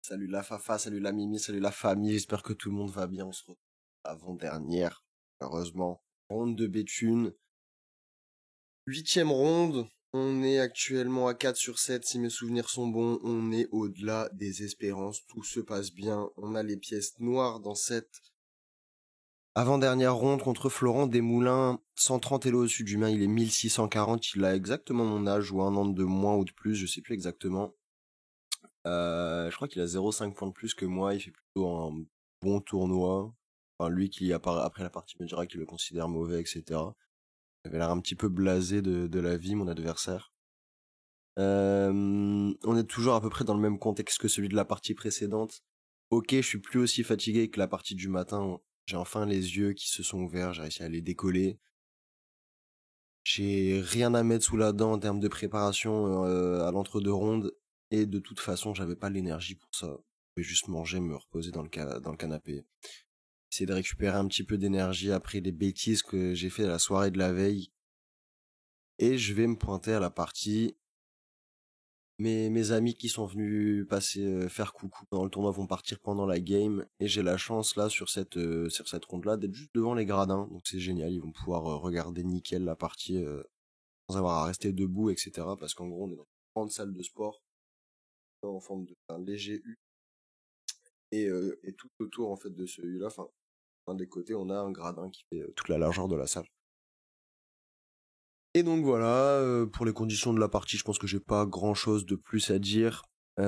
Salut la Fafa, salut la Mimi, salut la famille, j'espère que tout le monde va bien. On se retrouve avant-dernière, heureusement. Ronde de Béthune. 8e ronde, on est actuellement à 4 sur 7, si mes souvenirs sont bons. On est au-delà des espérances, tout se passe bien. On a les pièces noires dans cette avant-dernière ronde contre Florent Desmoulins. 130 élo au-dessus du main, il est 1640, il a exactement mon âge, ou un an de moins ou de plus, je sais plus exactement. Je crois qu'il a 0,5 points de plus que moi, il fait plutôt un bon tournoi. Enfin, lui qui, après la partie me dira qu'il le considère mauvais, etc. Il avait l'air un petit peu blasé de la vie, mon adversaire. On est toujours à peu près dans le même contexte que celui de la partie précédente. Ok, je suis plus aussi fatigué que la partie du matin. J'ai enfin les yeux qui se sont ouverts, j'ai réussi à les décoller. J'ai rien à mettre sous la dent en termes de préparation à l'entre-deux rondes. Et de toute façon, j'avais pas l'énergie pour ça. Je vais juste manger, me reposer dans le canapé. Essayer de récupérer un petit peu d'énergie après les bêtises que j'ai fait la soirée de la veille. Et je vais me pointer à la partie. Mes amis qui sont venus passer faire coucou dans le tournoi vont partir pendant la game. Et j'ai la chance là sur cette ronde-là d'être juste devant les gradins. Donc c'est génial, ils vont pouvoir regarder nickel la partie sans avoir à rester debout, etc. Parce qu'en gros on est dans une grande salle de sport en forme d'un léger U. Et tout autour en fait de ce U-là, enfin, d'un des côtés, on a un gradin qui fait toute la largeur de la salle. Et donc voilà, pour les conditions de la partie, je pense que j'ai pas grand chose de plus à dire. Comme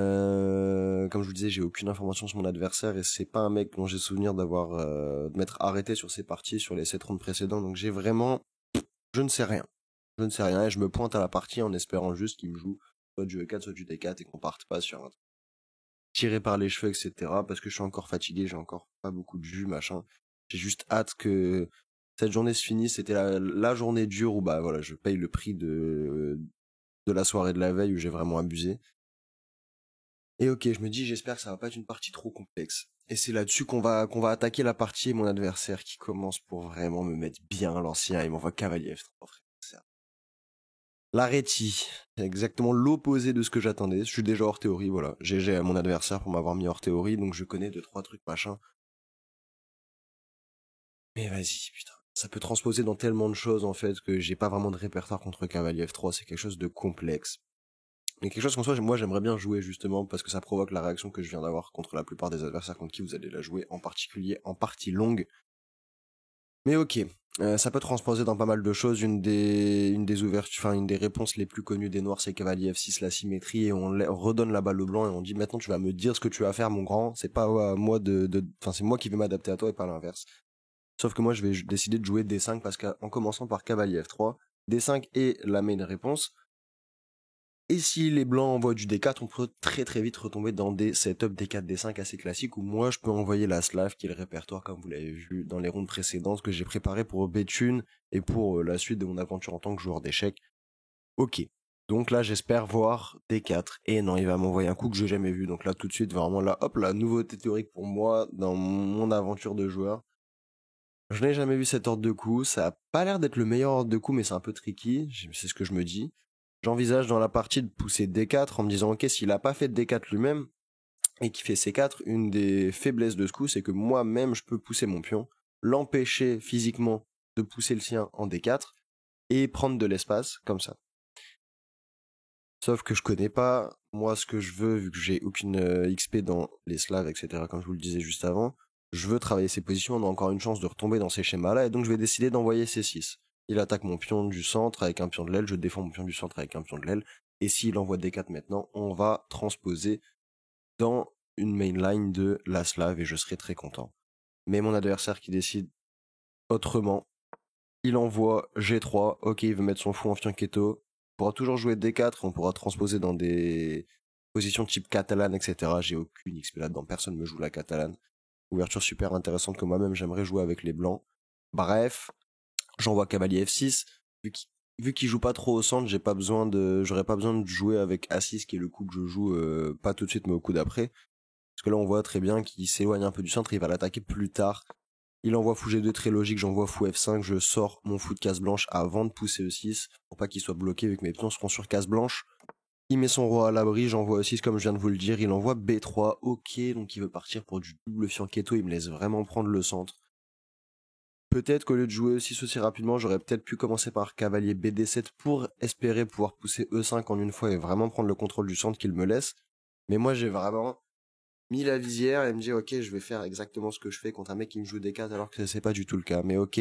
je vous disais, j'ai aucune information sur mon adversaire et c'est pas un mec dont j'ai souvenir de m'être arrêté sur ses parties sur les 7 rondes précédentes. Donc j'ai vraiment, je ne sais rien. Je ne sais rien et je me pointe à la partie en espérant juste qu'il me joue soit du E4, soit du D4 et qu'on parte pas sur un tiré par les cheveux, etc. Parce que je suis encore fatigué, j'ai encore pas beaucoup de jus, machin. J'ai juste hâte que cette journée se finisse. C'était la journée dure où bah voilà, je paye le prix de la soirée de la veille où j'ai vraiment abusé. Et ok, je me dis, j'espère que ça va pas être une partie trop complexe. Et c'est là-dessus qu'on va attaquer la partie et mon adversaire qui commence pour vraiment me mettre bien à l'ancien. Il m'envoie cavalier F3, frère. L'Areti, c'est exactement l'opposé de ce que j'attendais. Je suis déjà hors théorie, voilà. GG à mon adversaire pour m'avoir mis hors théorie, donc je connais 2-3 trucs machin. Mais vas-y, putain. Ça peut transposer dans tellement de choses en fait que j'ai pas vraiment de répertoire contre cavalier F3, c'est quelque chose de complexe. Mais quelque chose qu'en soi, moi j'aimerais bien jouer justement parce que ça provoque la réaction que je viens d'avoir contre la plupart des adversaires contre qui vous allez la jouer, en particulier en partie longue. Mais ok, ça peut transposer dans pas mal de choses. Une des ouvertures, enfin une des réponses les plus connues des noirs, c'est cavalier F6, la symétrie, et on redonne la balle au blanc et on dit maintenant tu vas me dire ce que tu vas faire, mon grand. C'est pas à moi enfin c'est moi qui vais m'adapter à toi et pas l'inverse. Sauf que moi je vais décider de jouer D5 parce qu'en commençant par cavalier F3, D5 est la main réponse. Et si les blancs envoient du D4, on peut très très vite retomber dans des setups D4, D5 assez classiques où moi je peux envoyer la Slav qui est le répertoire comme vous l'avez vu dans les rondes précédentes que j'ai préparé pour Béthune et pour la suite de mon aventure en tant que joueur d'échecs. Ok. Donc là j'espère voir D4. Et non, il va m'envoyer un coup que j'ai jamais vu. Donc là tout de suite vraiment là, hop, la nouveauté théorique pour moi dans mon aventure de joueur. Je n'ai jamais vu cet ordre de coup, ça a pas l'air d'être le meilleur ordre de coup mais c'est un peu tricky, c'est ce que je me dis. J'envisage dans la partie de pousser D4 en me disant ok, s'il a pas fait de D4 lui-même et qu'il fait C4, une des faiblesses de ce coup c'est que moi-même je peux pousser mon pion, l'empêcher physiquement de pousser le sien en D4 et prendre de l'espace comme ça. Sauf que je connais pas moi ce que je veux vu que j'ai aucune XP dans les Slaves, etc. comme je vous le disais juste avant. Je veux travailler ces positions, on a encore une chance de retomber dans ces schémas-là et donc je vais décider d'envoyer C6. Il attaque mon pion du centre avec un pion de l'aile, je défends mon pion du centre avec un pion de l'aile, et s'il envoie D4 maintenant, on va transposer dans une mainline de la Slave et je serai très content. Mais mon adversaire qui décide autrement, il envoie G3, ok, il veut mettre son fou en fianchetto, on pourra toujours jouer D4, on pourra transposer dans des positions type catalane, etc. J'ai aucune XP là-dedans, personne me joue la catalane. Ouverture super intéressante que moi-même j'aimerais jouer avec les blancs. Bref, j'envoie cavalier F6. Vu qu'il joue pas trop au centre, j'aurais pas besoin de jouer avec A6 qui est le coup que je joue pas tout de suite mais au coup d'après. Parce que là on voit très bien qu'il s'éloigne un peu du centre, il va l'attaquer plus tard. Il envoie fou G2 très logique, j'envoie fou F5, je sors mon fou de case blanche avant de pousser E6 pour pas qu'il soit bloqué vu que mes pions seront sur case blanche. Il met son roi à l'abri, j'envoie E6 comme je viens de vous le dire, il envoie B3, ok, donc il veut partir pour du double fianchetto, il me laisse vraiment prendre le centre. Peut-être qu'au lieu de jouer E6 aussi rapidement, j'aurais peut-être pu commencer par cavalier BD7 pour espérer pouvoir pousser E5 en une fois et vraiment prendre le contrôle du centre qu'il me laisse. Mais moi j'ai vraiment mis la visière et me dit ok, je vais faire exactement ce que je fais contre un mec qui me joue des 4 alors que c'est pas du tout le cas. Mais ok,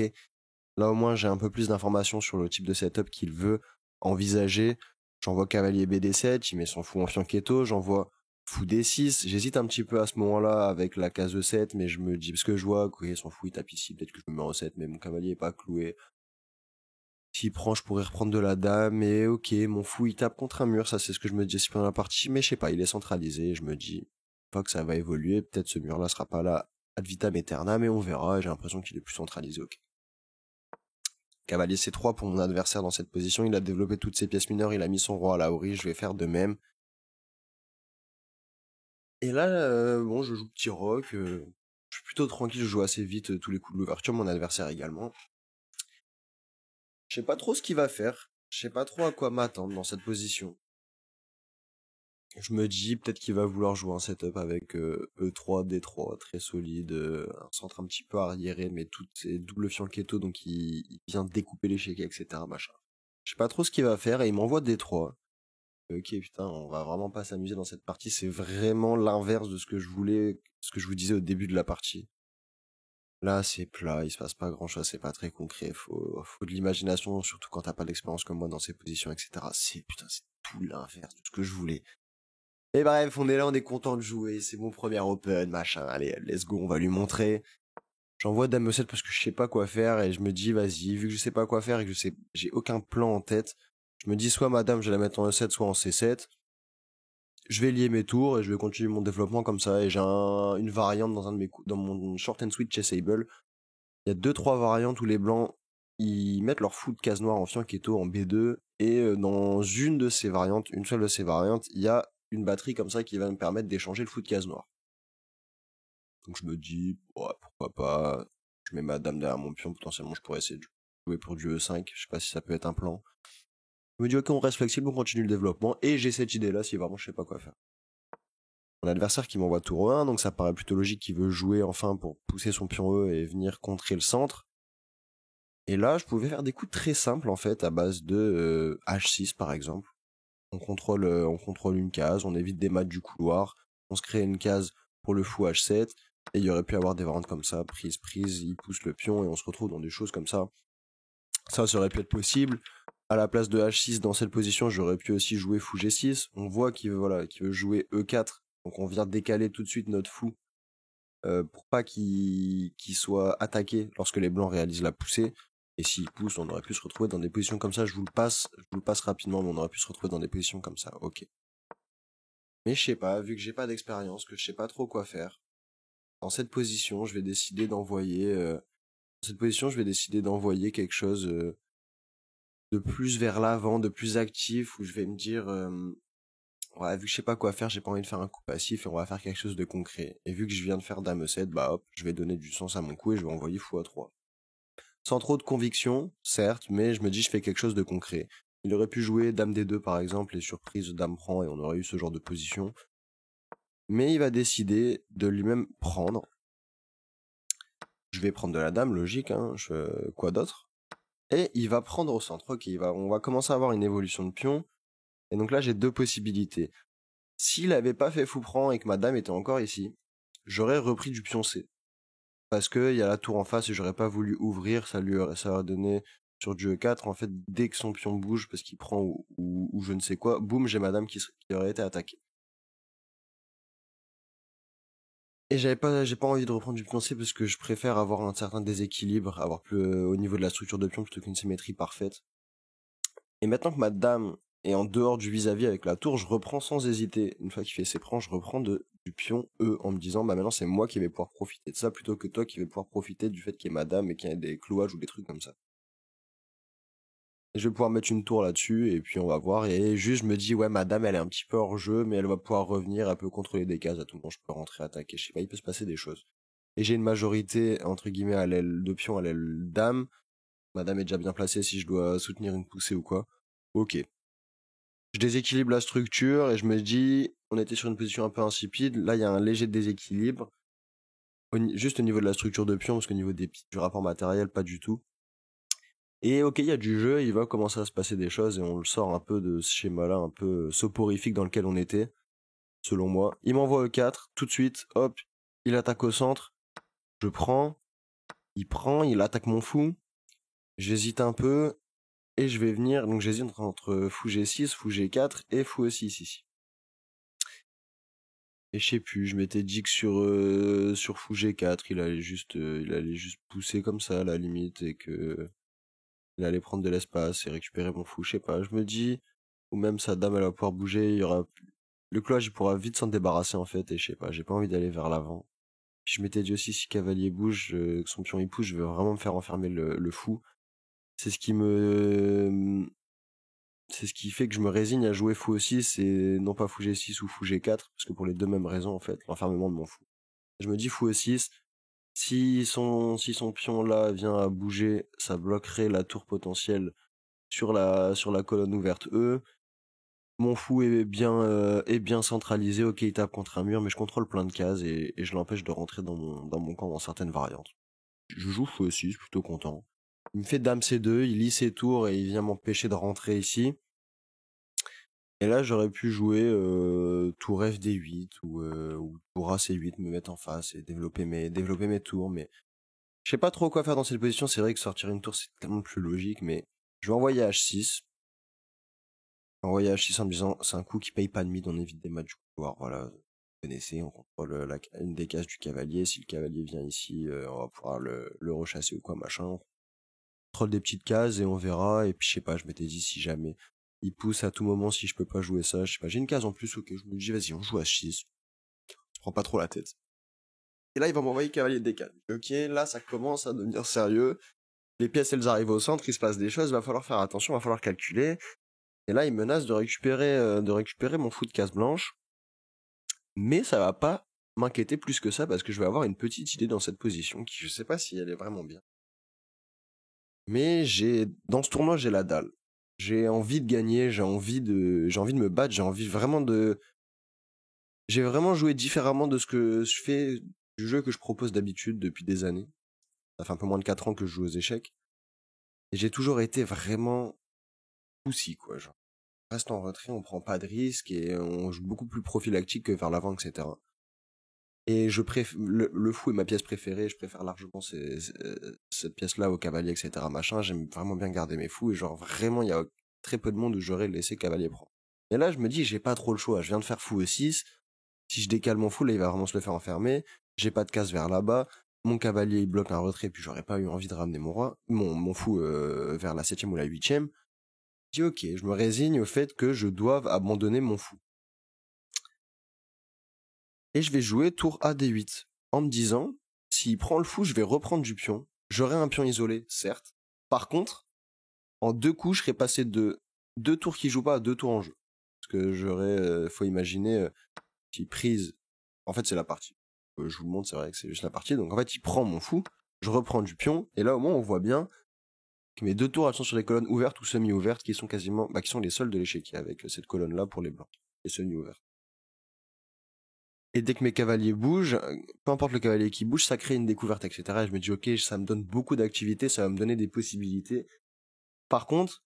là au moins j'ai un peu plus d'informations sur le type de setup qu'il veut envisager. J'envoie cavalier BD7, il met son fou en fianchetto, j'envoie fou D6. J'hésite un petit peu à ce moment-là avec la case E7, mais je me dis, parce que je vois que son fou il tape ici, peut-être que je me mets en E7, mais mon cavalier est pas cloué. S'il prend, je pourrais reprendre de la dame, et ok, mon fou il tape contre un mur, ça c'est ce que je me dis pendant la partie, mais je sais pas, il est centralisé, et je me dis, pas que ça va évoluer, peut-être ce mur-là sera pas là ad vitam aeternam, mais on verra, j'ai l'impression qu'il est plus centralisé, ok. Cavalier C3 pour mon adversaire dans cette position, il a développé toutes ses pièces mineures, il a mis son roi à la horie, je vais faire de même. Et là, bon, je joue petit roc, je suis plutôt tranquille, je joue assez vite tous les coups de l'ouverture, mon adversaire également. Je sais pas trop ce qu'il va faire, je sais pas trop à quoi m'attendre dans cette position. Je me dis peut-être qu'il va vouloir jouer un setup avec E3, D3, très solide, un centre un petit peu arriéré, mais tout est double fianchetto, donc il vient découper l'échec, etc. machin. Je sais pas trop ce qu'il va faire et il m'envoie D3. Ok, putain, on va vraiment pas s'amuser dans cette partie, c'est vraiment l'inverse de ce que je voulais, ce que je vous disais au début de la partie. Là, c'est plat, il se passe pas grand chose, c'est pas très concret, faut de l'imagination, surtout quand t'as pas d'expérience comme moi dans ces positions, etc. Putain, c'est tout l'inverse de ce que je voulais. Et bref, on est là, on est content de jouer, c'est mon premier open, machin, allez, let's go, on va lui montrer. J'envoie dame E7 parce que je sais pas quoi faire et je me dis, vas-y, vu que je sais pas quoi faire et que j'ai aucun plan en tête, je me dis soit madame, je vais la mettre en E7, soit en C7. Je vais lier mes tours et je vais continuer mon développement comme ça. Et j'ai une variante dans mon short and switch chessable. Il y a 2-3 variantes où les blancs, ils mettent leur fou de case noire en fianchetto en B2. Et dans une de ces variantes, une seule de ces variantes, il y a une batterie comme ça qui va me permettre d'échanger le fou de case noire. Donc je me dis, ouais, pourquoi pas. Je mets ma dame derrière mon pion, potentiellement je pourrais essayer de jouer pour du E5. Je sais pas si ça peut être un plan. Je me dis, ok, on reste flexible, on continue le développement. Et j'ai cette idée-là si vraiment je sais pas quoi faire. Mon adversaire qui m'envoie tour E1, donc ça paraît plutôt logique qu'il veut jouer enfin pour pousser son pion E et venir contrer le centre. Et là, je pouvais faire des coups très simples en fait, à base de H6 par exemple. On contrôle une case, on évite des mates du couloir, on se crée une case pour le fou H7, et il y aurait pu avoir des variantes comme ça, prise, il pousse le pion et on se retrouve dans des choses comme ça. Ça aurait pu être possible. À la place de H6 dans cette position, j'aurais pu aussi jouer fou G6. On voit qu'il veut jouer E4. Donc on vient décaler tout de suite notre fou pour pas qu'il soit attaqué lorsque les blancs réalisent la poussée. Et s'il pousse, on aurait pu se retrouver dans des positions comme ça. Je vous le passe rapidement, mais on aurait pu se retrouver dans des positions comme ça. Ok. Mais je sais pas, vu que j'ai pas d'expérience, que je sais pas trop quoi faire. Dans cette position, je vais décider d'envoyer. Dans cette position, je vais décider d'envoyer quelque chose de plus vers l'avant, de plus actif, où je vais me dire. Ouais, vu que je sais pas quoi faire, j'ai pas envie de faire un coup passif et on va faire quelque chose de concret. Et vu que je viens de faire dame E7, bah hop, je vais donner du sens à mon coup et je vais envoyer fou A3. Sans trop de conviction, certes, mais je me dis je fais quelque chose de concret. Il aurait pu jouer dame D2 par exemple et surprise dame prend et on aurait eu ce genre de position. Mais il va décider de lui-même prendre. Je vais prendre de la dame, logique, hein, quoi d'autre. Et il va prendre au centre, ok, on va commencer à avoir une évolution de pion. Et donc là j'ai deux possibilités. S'il avait pas fait fou prend et que ma dame était encore ici, j'aurais repris du pion C. Parce que il y a la tour en face et j'aurais pas voulu ouvrir, ça aurait donné sur du E4, en fait, dès que son pion bouge parce qu'il prend ou je ne sais quoi, boum, j'ai ma dame qui aurait été attaquée. Et j'ai pas envie de reprendre du pion C parce que je préfère avoir un certain déséquilibre, avoir plus au niveau de la structure de pion plutôt qu'une symétrie parfaite. Et maintenant que ma dame est en dehors du vis-à-vis avec la tour, je reprends sans hésiter. Une fois qu'il fait ses prends, je reprends du pion E en me disant, bah maintenant c'est moi qui vais pouvoir profiter de ça plutôt que toi qui vais pouvoir profiter du fait qu'il y ait ma dame et qu'il y ait des clouages ou des trucs comme ça. Et je vais pouvoir mettre une tour là-dessus et puis on va voir. Et juste je me dis, ouais, ma dame elle est un petit peu hors jeu, mais elle va pouvoir revenir, elle peut contrôler des cases à tout moment, je peux rentrer attaquer, je sais pas, il peut se passer des choses. Et j'ai une majorité, entre guillemets, à l'aile de pion, à l'aile dame. Ma dame est déjà bien placée si je dois soutenir une poussée ou quoi. Ok. Je déséquilibre la structure et je me dis, on était sur une position un peu insipide, là il y a un léger déséquilibre, juste au niveau de la structure de pion, parce qu'au niveau du rapport matériel, pas du tout. Et ok, il y a du jeu, il va commencer à se passer des choses et on le sort un peu de ce schéma-là, un peu soporifique dans lequel on était, selon moi. Il m'envoie E4, tout de suite, hop, il attaque au centre, je prends, il attaque mon fou, j'hésite un peu, et je vais venir, donc j'hésite entre fou G6, fou G4 et fou E6 ici. Et je sais plus, je m'étais dit que sur fou G4, il allait juste pousser comme ça à la limite et que il allait prendre de l'espace et récupérer mon fou, je sais pas, je me dis, ou même sa dame elle va pouvoir bouger, il y aura le cloche il pourra vite s'en débarrasser en fait, et je sais pas, j'ai pas envie d'aller vers l'avant. Puis je m'étais dit aussi si cavalier bouge, que son pion il pousse, je veux vraiment me faire enfermer le fou. C'est ce qui fait que je me résigne à jouer fou E6 et non pas fou G6 ou fou G4, parce que pour les deux mêmes raisons en fait, l'enfermement de mon fou. Je me dis fou E6, si son pion là vient à bouger, ça bloquerait la tour potentielle sur la colonne ouverte E. Mon fou est bien centralisé, ok il tape contre un mur, mais je contrôle plein de cases et je l'empêche de rentrer dans mon camp dans certaines variantes. Je joue fou E6, plutôt content. Il me fait dame C2, il lit ses tours et il vient m'empêcher de rentrer ici. Et là, j'aurais pu jouer tour FD8 ou tour AC8, me mettre en face et développer mes tours. Mais je sais pas trop quoi faire dans cette position. C'est vrai que sortir une tour, c'est tellement plus logique. Mais je vais envoyer H6. Envoyer H6 en me disant, c'est un coup qui paye pas de mid, on évite des matchs du couloir. Voilà, vous connaissez, on contrôle une des cases du cavalier. Si le cavalier vient ici, on va pouvoir le rechasser ou quoi, machin. On contrôle des petites cases et on verra. Et puis je sais pas, je m'étais dit si jamais il pousse à tout moment, si je peux pas jouer ça, je sais pas, j'ai une case en plus, ok, je me dis vas-y, on joue à 6. Je prends pas trop la tête. Et là, il va m'envoyer cavalier de D4. Ok, là, ça commence à devenir sérieux. Les pièces, elles arrivent au centre, il se passe des choses, il va falloir faire attention, il va falloir calculer. Et là, il menace de récupérer mon fou de case blanche. Mais ça va pas m'inquiéter plus que ça, parce que je vais avoir une petite idée dans cette position, qui je sais pas si elle est vraiment bien. Mais dans ce tournoi, j'ai la dalle. J'ai envie de gagner, j'ai envie de me battre, j'ai vraiment joué différemment de ce que je fais du jeu que je propose d'habitude depuis des années. Ça fait un peu moins de 4 ans que je joue aux échecs. Et j'ai toujours été vraiment poussi, quoi. Genre, on reste en retrait, on prend pas de risques et on joue beaucoup plus prophylactique que vers l'avant, etc. Et je préfère, le fou est ma pièce préférée, je préfère largement cette pièce-là au cavalier, etc. Machin, j'aime vraiment bien garder mes fous et genre vraiment, il y a très peu de monde où j'aurais laissé cavalier prendre. Et là, je me dis, j'ai pas trop le choix, je viens de faire fou E6, si je décale mon fou, là, il va vraiment se le faire enfermer, j'ai pas de case vers là-bas, mon cavalier, il bloque un retrait, puis j'aurais pas eu envie de ramener mon fou vers la 7ème ou la 8ème. Je dis, ok, je me résigne au fait que je doive abandonner mon fou. Et je vais jouer tour AD8, en me disant, s'il prend le fou, je vais reprendre du pion. J'aurai un pion isolé, certes. Par contre, en 2 coups, je serai passé de 2 tours qui jouent pas à 2 tours en jeu. Parce que faut imaginer, qu'il prise. En fait, c'est la partie. Je vous le montre, c'est vrai que c'est juste la partie. Donc en fait, il prend mon fou, je reprends du pion, et là au moins on voit bien que mes 2 tours, elles sont sur les colonnes ouvertes ou semi-ouvertes, qui sont qui sont les seules de l'échiquier avec cette colonne-là pour les blancs, les semi-ouvertes. Et dès que mes cavaliers bougent, peu importe le cavalier qui bouge, ça crée une découverte, etc. Et je me dis, ok, ça me donne beaucoup d'activités, ça va me donner des possibilités. Par contre,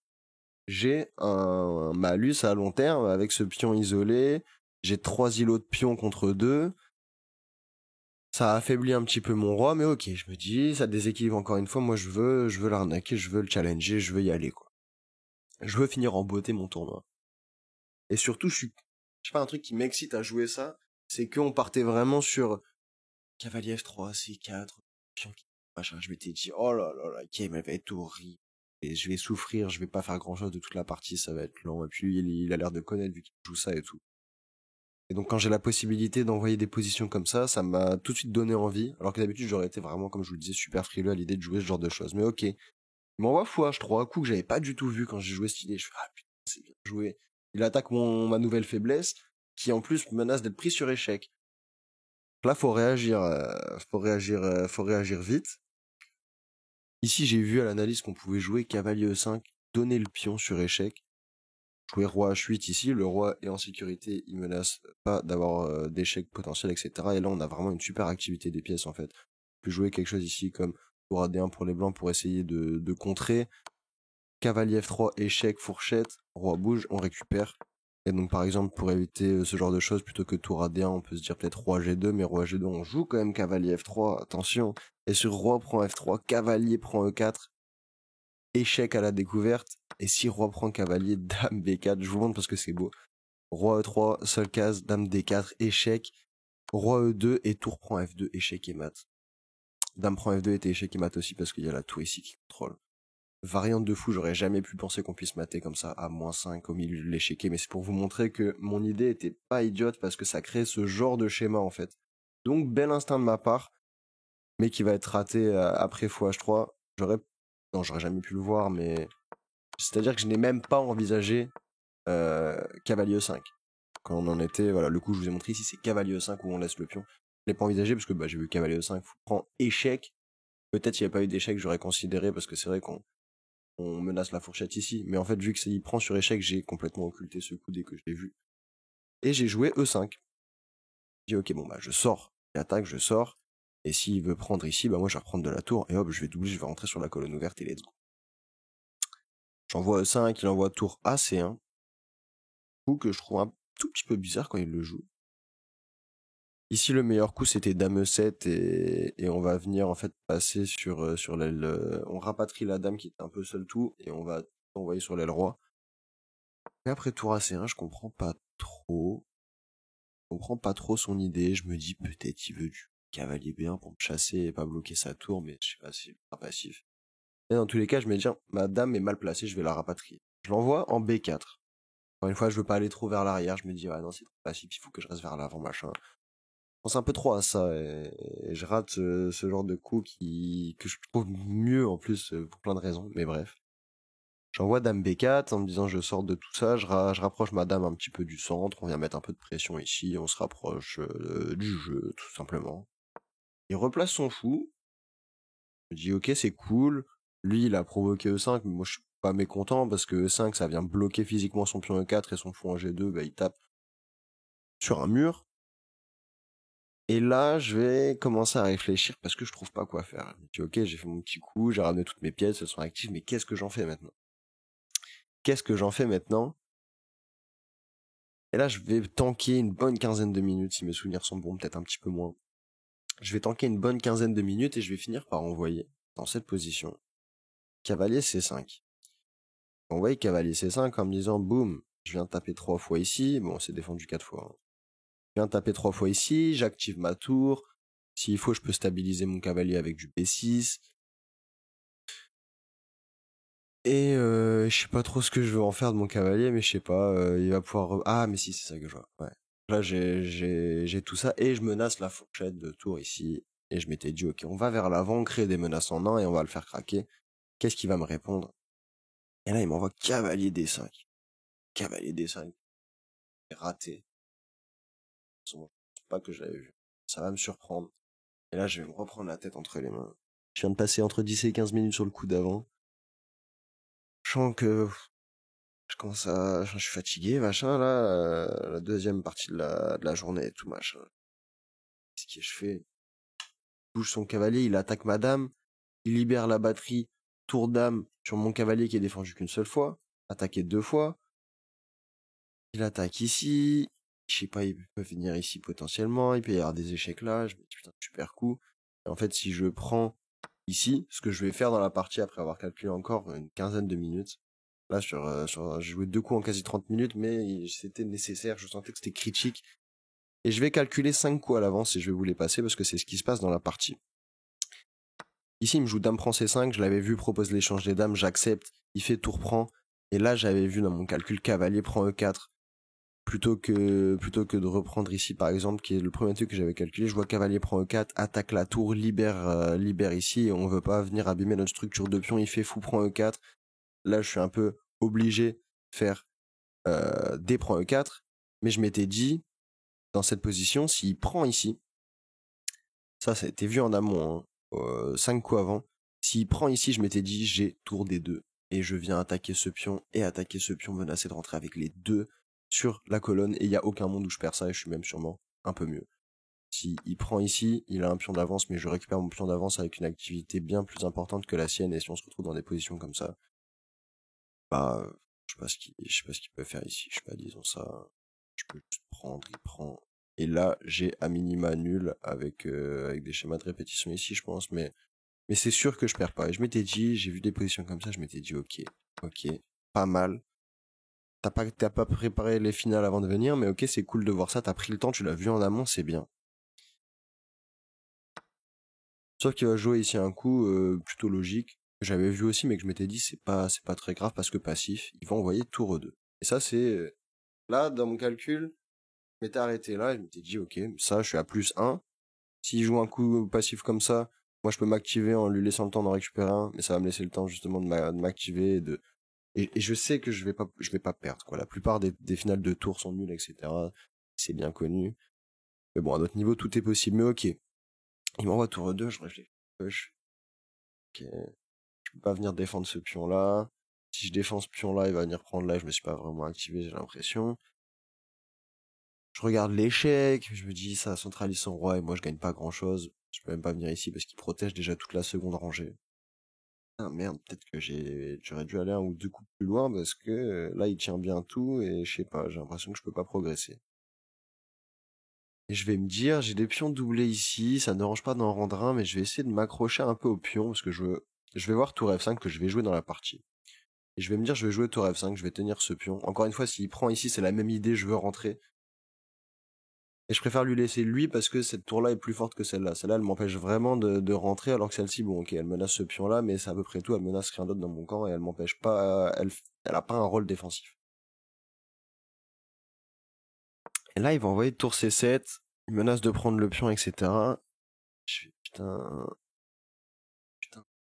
j'ai un malus à long terme avec ce pion isolé. J'ai 3 îlots de pions contre 2. Ça affaiblit un petit peu mon roi, mais ok, je me dis, ça déséquilibre encore une fois. Moi, je veux l'arnaquer, je veux le challenger, je veux y aller, quoi. Je veux finir en beauté mon tournoi. Et surtout, je sais pas, un truc qui m'excite à jouer ça, c'est qu'on partait vraiment sur cavalier F3, C4, pion machin. Je m'étais dit, oh là là, la game, elle va être horrible. Et je vais souffrir, je vais pas faire grand chose de toute la partie, ça va être lent. Et puis, il a l'air de connaître vu qu'il joue ça et tout. Et donc, quand j'ai la possibilité d'envoyer des positions comme ça m'a tout de suite donné envie. Alors que d'habitude, j'aurais été vraiment, comme je vous le disais, super frileux à l'idée de jouer ce genre de choses. Mais ok. Il m'envoie fou H3, coup que j'avais pas du tout vu quand j'ai joué cette idée. Je fais, ah putain, c'est bien joué. Il attaque ma nouvelle faiblesse, qui en plus menace d'être pris sur échec. Là, faut réagir vite. Ici, j'ai vu à l'analyse qu'on pouvait jouer cavalier E5, donner le pion sur échec. jouer roi H8 ici, le roi est en sécurité, il menace pas d'avoir d'échecs potentiels, etc. Et là, on a vraiment une super activité des pièces, en fait. On peut jouer quelque chose ici comme tour à D1 pour les blancs pour essayer de contrer. Cavalier F3, échec, fourchette, roi bouge, on récupère. Et donc, par exemple, pour éviter ce genre de choses, plutôt que tour à D1, on peut se dire peut-être roi G2, mais roi G2, on joue quand même cavalier F3, attention. Et sur roi prend F3, cavalier prend E4, échec à la découverte. Et si roi prend cavalier, dame B4, je vous montre parce que c'est beau. Roi E3, seule case, dame D4, échec. Roi E2 et tour prend F2, échec et mat. Dame prend F2 était échec et mat aussi parce qu'il y a la tour ici qui contrôle. Variante de fou, j'aurais jamais pu penser qu'on puisse mater comme ça à -5 au milieu de l'échiquier, mais c'est pour vous montrer que mon idée était pas idiote parce que ça crée ce genre de schéma en fait. Donc bel instinct de ma part, mais qui va être raté après x3. J'aurais jamais pu le voir, mais c'est-à-dire que je n'ai même pas envisagé cavalier E5. Quand on en était, voilà, le coup je vous ai montré ici, c'est cavalier E5 où on laisse le pion. Je l'ai pas envisagé parce que j'ai vu cavalier E5, prend échec. Peut-être s'il n'y avait pas eu d'échec, j'aurais considéré parce que c'est vrai qu'on menace la fourchette ici. Mais en fait, vu que il prend sur échec, j'ai complètement occulté ce coup dès que je l'ai vu. Et j'ai joué E5. J'ai dit, ok, bon, je sors. J'attaque, je sors. Et s'il veut prendre ici, moi, je vais reprendre de la tour. Et hop, je vais doubler, je vais rentrer sur la colonne ouverte et let's go. J'envoie E5, il envoie tour A, C1. Coup que je trouve un tout petit peu bizarre quand il le joue. Ici, le meilleur coup, c'était dame E7 et on va venir en fait passer sur l'aile. On rapatrie la dame qui était un peu seul tout et on va envoyer sur l'aile roi. Et après tour à C1, je comprends pas trop. Je comprends pas trop son idée. Je me dis peut-être il veut du cavalier B1 pour me chasser et pas bloquer sa tour, mais je sais pas si c'est passif. Et dans tous les cas, je me dis, ma dame est mal placée, je vais la rapatrier. Je l'envoie en B4. Encore une fois, je veux pas aller trop vers l'arrière. Je me dis, non, c'est trop passif, il faut que je reste vers l'avant, machin. Je pense un peu trop à ça et je rate ce genre de coup que je trouve mieux en plus pour plein de raisons, mais bref. J'envoie dame B4 en me disant je sors de tout ça, je rapproche ma dame un petit peu du centre, on vient mettre un peu de pression ici, on se rapproche du jeu tout simplement. Il replace son fou, je me dis ok c'est cool, lui il a provoqué E5, mais moi je suis pas mécontent parce que E5 ça vient bloquer physiquement son pion E4 et son fou en G2 il tape sur un mur. Et là, je vais commencer à réfléchir parce que je trouve pas quoi faire. Je me dis, ok, j'ai fait mon petit coup, j'ai ramené toutes mes pièces, elles sont actives, mais qu'est-ce que j'en fais maintenant? Qu'est-ce que j'en fais maintenant? Et là, je vais tanker une bonne quinzaine de minutes, si mes souvenirs sont bons, peut-être un petit peu moins. Je vais tanker une bonne quinzaine de minutes et je vais finir par envoyer, dans cette position, cavalier C5. Envoyer cavalier C5 en me disant, boum, je viens de taper 3 fois ici, bon, c'est défendu 4 fois. Hein. Je viens de taper 3 fois ici, j'active ma tour. S'il faut, je peux stabiliser mon cavalier avec du B6. Et je sais pas trop ce que je veux en faire de mon cavalier, mais je sais pas, il va pouvoir... Ah, mais si, c'est ça que je vois, ouais. Là, j'ai tout ça, et je menace la fourchette de tour ici, et je m'étais dit, ok, on va vers l'avant, créer des menaces en un, et on va le faire craquer. Qu'est-ce qu'il va me répondre? Et là, il m'envoie cavalier D5. Cavalier D5. Raté. Je pense pas que je l'avais vu. Ça va me surprendre. Et là, je vais me reprendre la tête entre les mains. Je viens de passer entre 10 et 15 minutes sur le coup d'avant. Je sens que je suis fatigué, machin, là, la deuxième partie de la journée et tout, machin. Qu'est-ce que je fais? Il bouge son cavalier, il attaque ma dame, il libère la batterie, tour dame sur mon cavalier qui est défendu qu'une seule fois, attaqué 2 fois. Il attaque ici, je sais pas, il peut venir ici potentiellement, il peut y avoir des échecs là, je me dis putain, super coup. Et en fait, si je prends ici, ce que je vais faire dans la partie après avoir calculé encore une quinzaine de minutes, là, j'ai joué 2 coups en quasi 30 minutes, mais c'était nécessaire, je sentais que c'était critique. Et je vais calculer 5 coups à l'avance et je vais vous les passer parce que c'est ce qui se passe dans la partie. Ici, il me joue dame prend C5, je l'avais vu, propose l'échange des dames, j'accepte, il fait tour prend. Et là, j'avais vu dans mon calcul cavalier prend E4. Plutôt que de reprendre ici, par exemple, qui est le premier truc que j'avais calculé, je vois cavalier prend E4, attaque la tour, libère ici, et on veut pas venir abîmer notre structure de pion, il fait fou prend E4. Là, je suis un peu obligé de faire D prend E4, mais je m'étais dit, dans cette position, s'il prend ici, ça a été vu en amont, hein, 5 coups avant, s'il prend ici, je m'étais dit, j'ai tour D2. et je viens attaquer ce pion, et attaquer ce pion, menacer de rentrer avec les deux sur la colonne, et il y a aucun monde où je perds ça, et je suis même sûrement un peu mieux. Si il prend ici, il a un pion d'avance, mais je récupère mon pion d'avance avec une activité bien plus importante que la sienne, et si on se retrouve dans des positions comme ça, bah, je sais pas ce qu'il peut faire ici, je sais pas, disons ça, je peux juste prendre, il prend, et là, j'ai à minima nul avec des schémas de répétition ici, je pense, mais c'est sûr que je perds pas. Et je m'étais dit, j'ai vu des positions comme ça, je m'étais dit, ok, pas mal. T'as pas préparé les finales avant de venir, mais ok, c'est cool de voir ça, t'as pris le temps, tu l'as vu en amont, c'est bien. Sauf qu'il va jouer ici un coup plutôt logique, que j'avais vu aussi, mais que je m'étais dit, c'est pas très grave parce que passif, il va envoyer tour 2. Et ça, c'est... Là, dans mon calcul, je m'étais arrêté là, et je m'étais dit, ok, ça, je suis à +1. S'il joue un coup passif comme ça, moi je peux m'activer en lui laissant le temps d'en récupérer un, mais ça va me laisser le temps justement de m'activer et je sais que je vais pas perdre, quoi. La plupart des finales de tour sont nulles, etc. C'est bien connu. Mais bon, à notre niveau, tout est possible. Mais ok. Il m'envoie tour 2, je réfléchis. Ok. Je peux pas venir défendre ce pion-là. Si je défends ce pion-là, il va venir prendre là, je me suis pas vraiment activé, j'ai l'impression. Je regarde l'échec, je me dis ça centralise son roi et moi je gagne pas grand-chose. Je peux même pas venir ici parce qu'il protège déjà toute la seconde rangée. Ah merde, peut-être que j'aurais dû aller un ou deux coups plus loin parce que là il tient bien tout et je sais pas, j'ai l'impression que je peux pas progresser. Et je vais me dire, j'ai des pions doublés ici, ça ne dérange pas d'en rendre un, mais je vais essayer de m'accrocher un peu aux pions parce que je vais voir tour F5 que je vais jouer dans la partie. Et je vais me dire, je vais jouer tour F5, je vais tenir ce pion. Encore une fois, s'il prend ici, c'est la même idée, je veux rentrer. Et je préfère lui laisser lui parce que cette tour-là est plus forte que celle-là. Celle-là, elle m'empêche vraiment de rentrer, alors que celle-ci, bon, ok, elle menace ce pion-là, mais c'est à peu près tout, elle menace rien d'autre dans mon camp et elle m'empêche pas, elle a pas un rôle défensif. Et là, il va envoyer tour C7, il menace de prendre le pion, etc. Je fais, putain,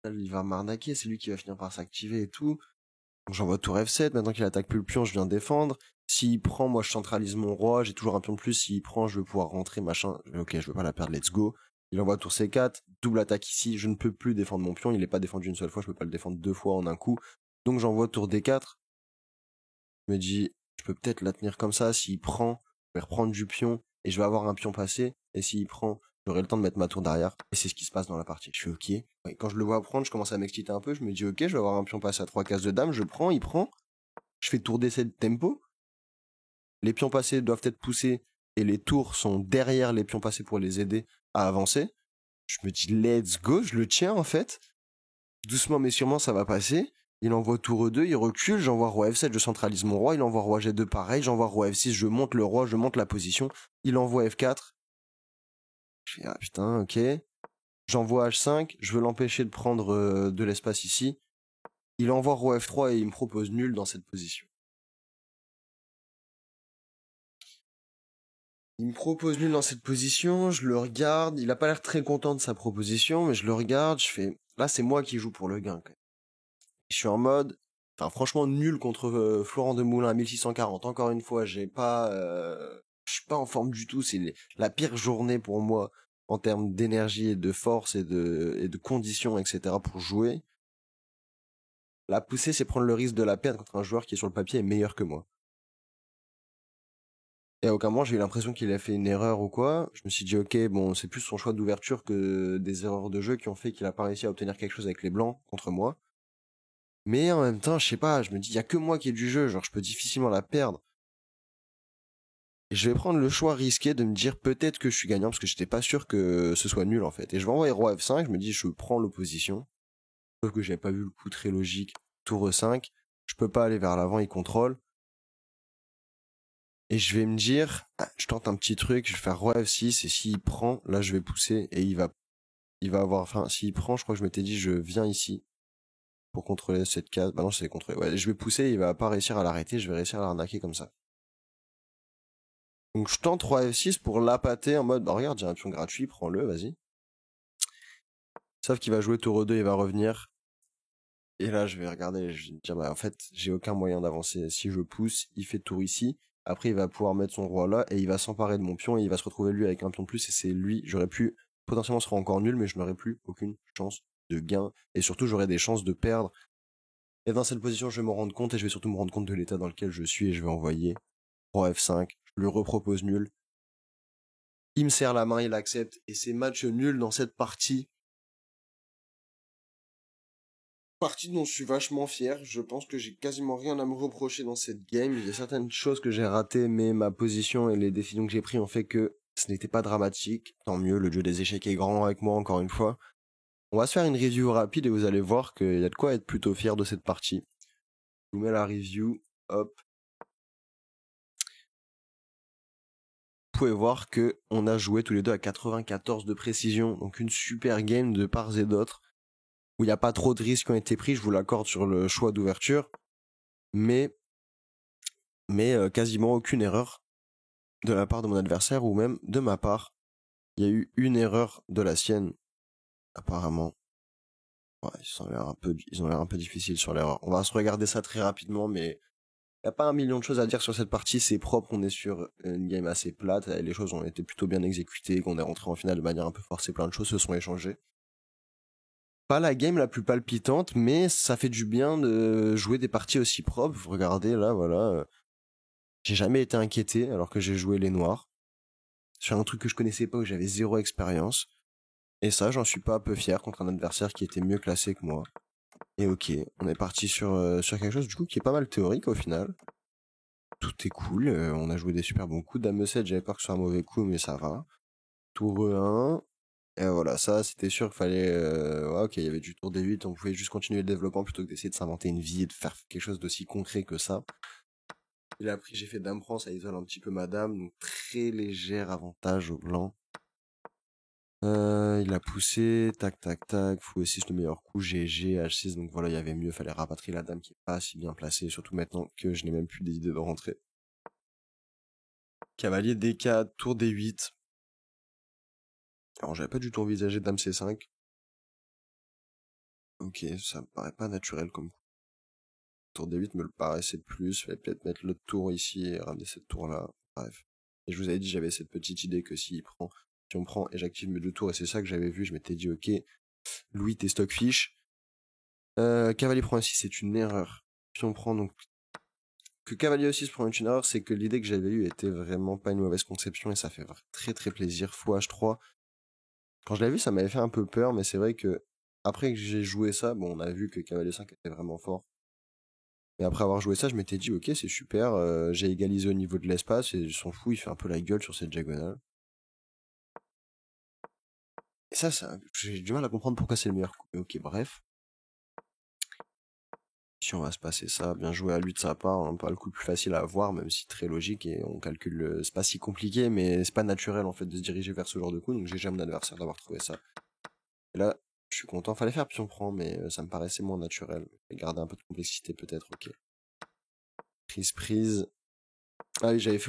il va m'arnaquer, c'est lui qui va finir par s'activer et tout. Donc j'envoie tour F7, maintenant qu'il attaque plus le pion, je viens défendre. S'il prend, moi je centralise mon roi, j'ai toujours un pion de plus, s'il prend, je vais pouvoir rentrer, machin. Ok, je veux pas la perdre, let's go. Il envoie tour C4, double attaque ici, je ne peux plus défendre mon pion, il est pas défendu une seule fois, je peux pas le défendre deux fois en un coup. Donc j'envoie tour D4. Je me dis, je peux peut-être la tenir comme ça, s'il prend, je vais reprendre du pion, et je vais avoir un pion passé, et s'il prend, j'aurai le temps de mettre ma tour derrière, et c'est ce qui se passe dans la partie. Je suis ok. Et quand je le vois prendre, je commence à m'exciter un peu, je me dis ok, je vais avoir un pion passé à 3 cases de dame, je prends, il prend, je fais tour D7 tempo, les pions passés doivent être poussés, et les tours sont derrière les pions passés pour les aider à avancer. Je me dis let's go, je le tiens en fait. Doucement mais sûrement ça va passer. Il envoie tour E2, il recule, j'envoie roi F7, je centralise mon roi, il envoie roi G2 pareil, j'envoie roi F6, je monte le roi, je monte la position, il envoie F4. Je fais ah putain, ok. J'envoie H5, je veux l'empêcher de prendre de l'espace ici. Il envoie roi F3 et il me propose nul dans cette position. Il me propose nul dans cette position, je le regarde, il a pas l'air très content de sa proposition, mais je le regarde, je fais, là c'est moi qui joue pour le gain. Je suis en mode, enfin franchement nul contre Florent Demoulin à 1640. Encore une fois, je suis pas en forme du tout. C'est la pire journée pour moi en termes d'énergie et de force et de conditions, etc. pour jouer. La pousser, c'est prendre le risque de la perdre contre un joueur qui sur le papier est meilleur que moi. Et à aucun moment j'ai eu l'impression qu'il a fait une erreur ou quoi. Je me suis dit ok, bon c'est plus son choix d'ouverture que des erreurs de jeu qui ont fait qu'il a pas réussi à obtenir quelque chose avec les blancs contre moi. Mais en même temps, je sais pas, je me dis, il y a que moi qui ai du jeu, genre je peux difficilement la perdre. Et je vais prendre le choix risqué de me dire peut-être que je suis gagnant parce que j'étais pas sûr que ce soit nul en fait. Et je vais envoyer roi F5, je me dis je prends l'opposition. Sauf que j'avais pas vu le coup très logique. Tour E5, je peux pas aller vers l'avant, il contrôle. Et je vais me dire, ah, je tente un petit truc, je vais faire roi F6 et s'il prend, là je vais pousser et il va avoir, enfin s'il prend, je crois que je m'étais dit je viens ici pour contrôler cette case. Bah non, c'est contrôler. Ouais, je vais pousser, il va pas réussir à l'arrêter, je vais réussir à l'arnaquer comme ça. Donc je tente 3F6 pour l'appâter en mode, bah regarde, j'ai un pion gratuit, prends-le, vas-y. Sauf qu'il va jouer tour E2, il va revenir. Et là, je vais regarder, je vais me dire, bah en fait, j'ai aucun moyen d'avancer. Si je pousse, il fait tour ici. Après, il va pouvoir mettre son roi là, et il va s'emparer de mon pion, et il va se retrouver lui avec un pion de plus, et c'est lui, j'aurais pu, potentiellement ce sera encore nul, mais je n'aurais plus aucune chance de gain. Et surtout, j'aurais des chances de perdre Et dans cette position, je vais me rendre compte et je vais surtout me rendre compte de l'état dans lequel je suis et je vais envoyer roi F5. Je lui repropose nul. Il me serre la main, il accepte et c'est match nul dans cette partie. Partie dont je suis vachement fier. Je pense que j'ai quasiment rien à me reprocher dans cette game. Il y a certaines choses que j'ai ratées, mais ma position et les décisions que j'ai prises ont fait que ce n'était pas dramatique. Tant mieux, le jeu des échecs est grand avec moi encore une fois. On va se faire une review rapide et vous allez voir qu'il y a de quoi être plutôt fier de cette partie. Je vous mets la review, hop. Vous pouvez voir que on a joué tous les deux à 94 de précision, donc une super game de part et d'autre, où il n'y a pas trop de risques qui ont été pris, je vous l'accorde sur le choix d'ouverture, mais quasiment aucune erreur de la part de mon adversaire ou même de ma part. Il y a eu une erreur de la sienne, apparemment. Ouais, ils ont l'air un peu difficiles sur l'erreur. On va se regarder ça très rapidement, mais il n'y a pas un million de choses à dire sur cette partie, c'est propre, on est sur une game assez plate, les choses ont été plutôt bien exécutées, qu'on est rentré en finale de manière un peu forcée, plein de choses se sont échangées. Pas la game la plus palpitante, mais ça fait du bien de jouer des parties aussi propres. Vous regardez là, voilà, j'ai jamais été inquiété alors que j'ai joué les noirs. Sur un truc que je connaissais pas où j'avais zéro expérience. Et ça, j'en suis pas un peu fier contre un adversaire qui était mieux classé que moi. Et ok, on est parti sur quelque chose du coup qui est pas mal théorique au final. Tout est cool, on a joué des super bons coups. Dame 7, j'avais peur que ce soit un mauvais coup, mais ça va. Tour E1, et voilà, ça c'était sûr qu'il fallait... ouais, ok, il y avait du tour D8, on pouvait juste continuer le développement plutôt que d'essayer de s'inventer une vie et de faire quelque chose d'aussi concret que ça. Il a pris, j'ai fait Dame Prend, ça isole un petit peu ma dame, donc très léger avantage au blanc. Il a poussé, tac tac tac, fou E6 le meilleur coup, GG, H6, donc voilà, il y avait mieux, fallait rapatrier la dame qui est pas si bien placée, surtout maintenant que je n'ai même plus d'idée de rentrer. Cavalier D4, tour D8. Alors j'avais pas du tout envisagé Dame C5. Ok, ça me paraît pas naturel comme coup. Tour D8 me le paraissait plus, fallait peut-être mettre l'autre tour ici et ramener cette tour là, bref. Et je vous avais dit, j'avais cette petite idée que si on prend et j'active mes deux tours, et c'est ça que j'avais vu, je m'étais dit ok, Louis t'es stockfish. Cavalier prend aussi, c'est une erreur. Puis on prend donc... Que cavalier aussi se prend une erreur, c'est que l'idée que j'avais eue était vraiment pas une mauvaise conception et ça fait très très plaisir. Fou H3. Quand je l'avais vu, ça m'avait fait un peu peur, mais c'est vrai que après que j'ai joué ça, bon, on a vu que cavalier 5 était vraiment fort. Et après avoir joué ça, je m'étais dit, ok, c'est super, j'ai égalisé au niveau de l'espace et je s'en fout, il fait un peu la gueule sur cette diagonale. Et ça, j'ai du mal à comprendre pourquoi c'est le meilleur coup. Mais ok, bref. Si on va se passer ça, bien joué à lui de sa part, hein, pas le coup le plus facile à avoir, même si très logique et on calcule, c'est pas si compliqué, mais c'est pas naturel en fait de se diriger vers ce genre de coup, donc j'ai jamais mon adversaire d'avoir trouvé ça. Et là, je suis content, fallait faire pion prend, mais ça me paraissait moins naturel. Garder un peu de complexité peut-être, ok. Prise. Ah oui, j'avais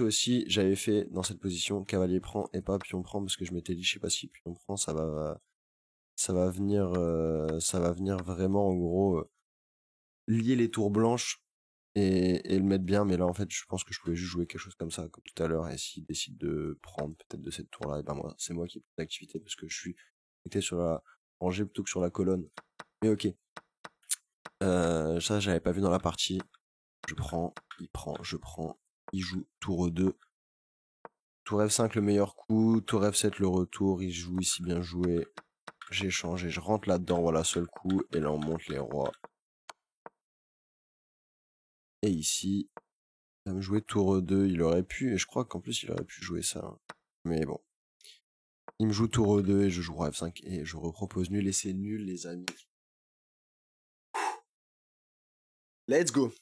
fait dans cette position cavalier prend et pas pion prend parce que je m'étais dit, je sais pas si pion prend ça va venir vraiment en gros lier les tours blanches et le mettre bien, mais là en fait je pense que je pouvais juste jouer quelque chose comme ça, comme tout à l'heure, et s'il décide de prendre peut-être de cette tour là, et ben moi c'est moi qui ai plus d'activité parce que je suis connecté sur la rangée plutôt que sur la colonne. Mais ok. Ça j'avais pas vu dans la partie. Je prends, il prend, je prends, il joue tour 2. Tour F5 le meilleur coup, tour F7 le retour, il joue ici bien joué. J'échange et je rentre là-dedans, voilà, seul coup, et là on monte les rois. Et ici, il va me jouer tour 2, il aurait pu, et je crois qu'en plus il aurait pu jouer ça. Mais bon. Il me joue tour 2 et je joue roi F5 et je repropose nul et c'est nul les amis. Let's go.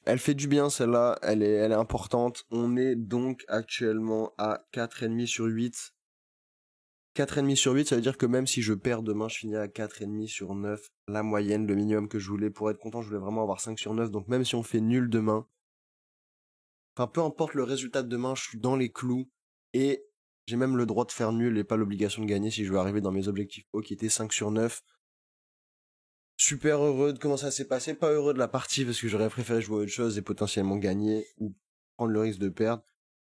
Elle fait du bien celle-là, elle est importante. On est donc actuellement à 4,5 sur 8. 4,5 sur 8, ça veut dire que même si je perds demain, je finis à 4,5 sur 9. La moyenne, le minimum que je voulais. Pour être content, je voulais vraiment avoir 5 sur 9. Donc même si on fait nul demain, enfin peu importe le résultat de demain, je suis dans les clous. Et j'ai même le droit de faire nul et pas l'obligation de gagner si je veux arriver dans mes objectifs hauts qui étaient 5 sur 9. Super heureux de comment ça s'est passé. Pas heureux de la partie parce que j'aurais préféré jouer à autre chose et potentiellement gagner ou prendre le risque de perdre.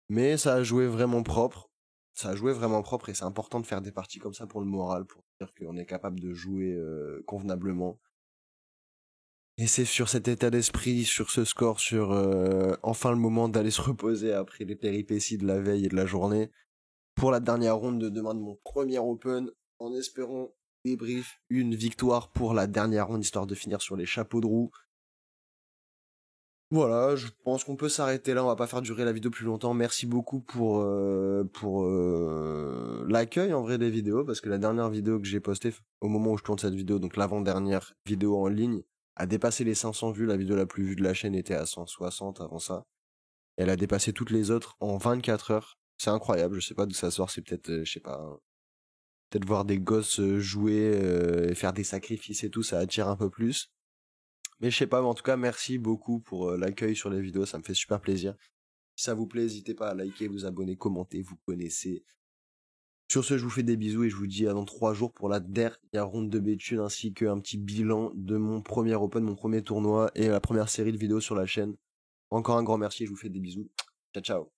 Mais ça a joué vraiment propre. Ça a joué vraiment propre et c'est important de faire des parties comme ça pour le moral, pour dire qu'on est capable de jouer convenablement. Et c'est sur cet état d'esprit, sur ce score, sur enfin le moment d'aller se reposer après les péripéties de la veille et de la journée, pour la dernière ronde de demain de mon premier Open, en espérant débrief une victoire pour la dernière ronde, histoire de finir sur les chapeaux de roue. Voilà, je pense qu'on peut s'arrêter là, on va pas faire durer la vidéo plus longtemps. Merci beaucoup pour l'accueil en vrai des vidéos, parce que la dernière vidéo que j'ai postée au moment où je tourne cette vidéo, donc l'avant-dernière vidéo en ligne, a dépassé les 500 vues. La vidéo la plus vue de la chaîne était à 160 avant ça. Elle a dépassé toutes les autres en 24 heures. C'est incroyable, je sais pas d'où ça sort, c'est peut-être, je sais pas, peut-être voir des gosses jouer et faire des sacrifices et tout, ça attire un peu plus. Mais je sais pas, mais en tout cas, merci beaucoup pour l'accueil sur les vidéos, ça me fait super plaisir. Si ça vous plaît, n'hésitez pas à liker, vous abonner, commenter, vous connaissez. Sur ce, je vous fais des bisous et je vous dis à dans 3 jours pour la dernière ronde de Béthune ainsi qu'un petit bilan de mon premier Open, mon premier tournoi et la première série de vidéos sur la chaîne. Encore un grand merci, je vous fais des bisous. Ciao ciao.